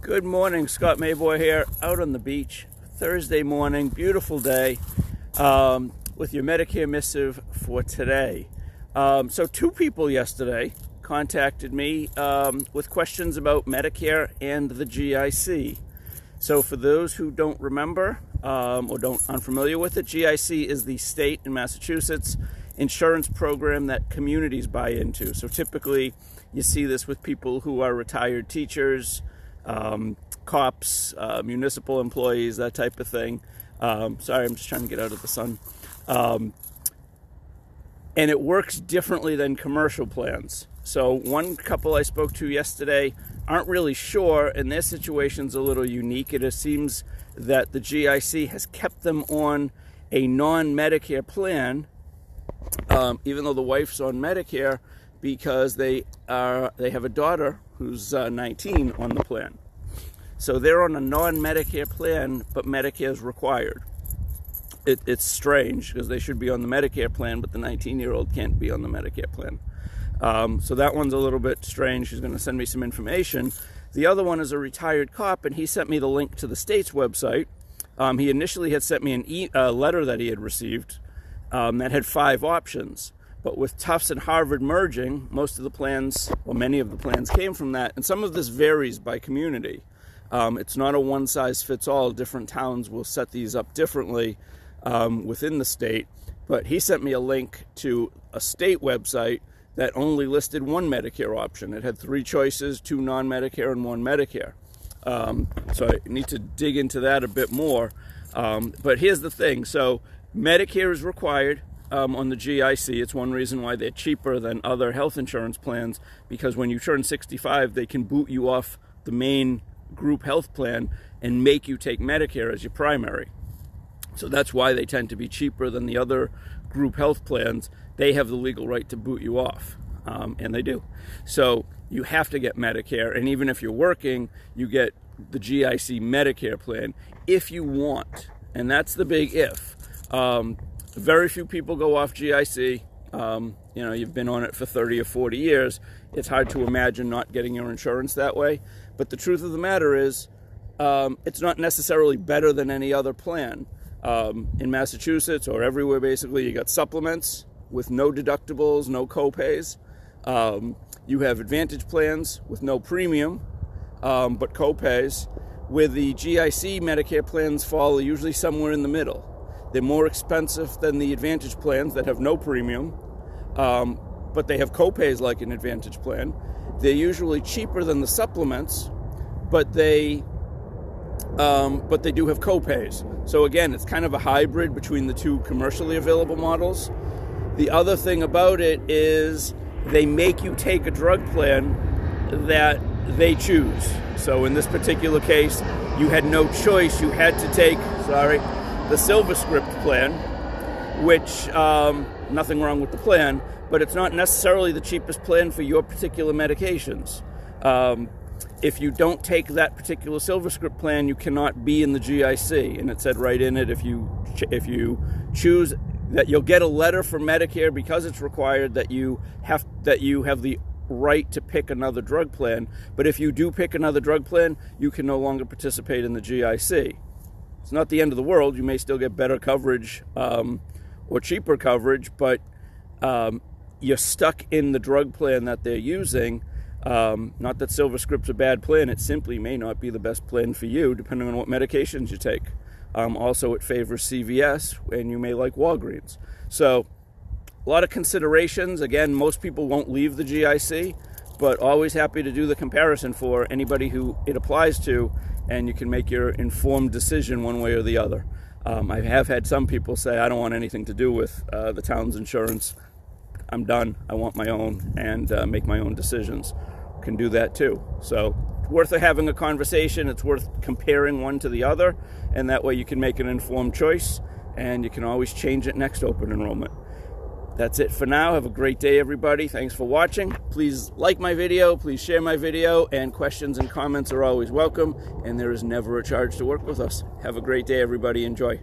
Good morning, Scott Mayboy here, out on the beach, Thursday morning, beautiful day, with your Medicare Missive for today. So two people yesterday contacted me with questions about Medicare and the GIC. So for those who don't remember or aren't familiar with it, GIC is the state in Massachusetts insurance program that communities buy into. So typically you see this with people who are retired teachers, cops, municipal employees, that type of thing. Sorry, I'm just trying to get out of the sun. And it works differently than commercial plans. So one couple I spoke to yesterday aren't really sure, and their situation's a little unique. It seems that the GIC has kept them on a non-Medicare plan, even though the wife's on Medicare, because they have a daughter who's 19 on the plan. So they're on a non-Medicare plan, but Medicare is required. It's strange because they should be on the Medicare plan, but the 19-year-old can't be on the Medicare plan. So that one's a little bit strange. She's going to send me some information. The other one is a retired cop, and he sent me the link to the state's website. He initially had sent me a letter that he had received that had 5 options. But with Tufts and Harvard merging, most of the plans, or many of the plans, came from that. And some of this varies by community. It's not a one-size-fits-all. Different towns will set these up differently within the state. But he sent me a link to a state website that only listed one Medicare option. It had 3 choices, 2 non-Medicare and 1 Medicare. So I need to dig into that a bit more. But here's the thing. So Medicare is required on the GIC. It's one reason why they're cheaper than other health insurance plans, because when you turn 65, they can boot you off the main group health plan and make you take Medicare as your primary. So that's why they tend to be cheaper than the other group health plans. They have the legal right to boot you off, and they do. So you have to get Medicare, and even if you're working, you get the GIC Medicare plan if you want, and that's the big if. Very few people go off GIC. You've been on it for 30 or 40 years. It's hard to imagine not getting your insurance that way. But the truth of the matter is, it's not necessarily better than any other plan. In Massachusetts or everywhere, basically, you got supplements with no deductibles, no copays. You have Advantage plans with no premium, but copays. Where the GIC Medicare plans fall usually somewhere in the middle. They're more expensive than the Advantage plans that have no premium, but they have copays like an Advantage plan. They're usually cheaper than the supplements, but they do have copays. So again, it's kind of a hybrid between the two commercially available models. The other thing about it is they make you take a drug plan that they choose. So in this particular case, you had no choice. You had to take, the Silver Script plan, which, nothing wrong with the plan, but it's not necessarily the cheapest plan for your particular medications. If you don't take that particular Silver Script plan, you cannot be in the GIC. And it said right in it, if you choose that, you'll get a letter from Medicare because it's required that you have the right to pick another drug plan. But if you do pick another drug plan, you can no longer participate in the GIC. It's not the end of the world. You may still get better coverage or cheaper coverage, but you're stuck in the drug plan that they're using. Not that Silver Script's a bad plan. It simply may not be the best plan for you, depending on what medications you take. Also, it favors CVS, and you may like Walgreens. So a lot of considerations. Again, most people won't leave the GIC, but always happy to do the comparison for anybody who it applies to, and you can make your informed decision one way or the other. I have had some people say, I don't want anything to do with the town's insurance. I'm done. I want my own, and make my own decisions. Can do that too. So it's worth having a conversation. It's worth comparing one to the other, and that way you can make an informed choice, and you can always change it next open enrollment. That's it for now. Have a great day, everybody. Thanks for watching. Please like my video. Please share my video. And questions and comments are always welcome. And there is never a charge to work with us. Have a great day, everybody. Enjoy.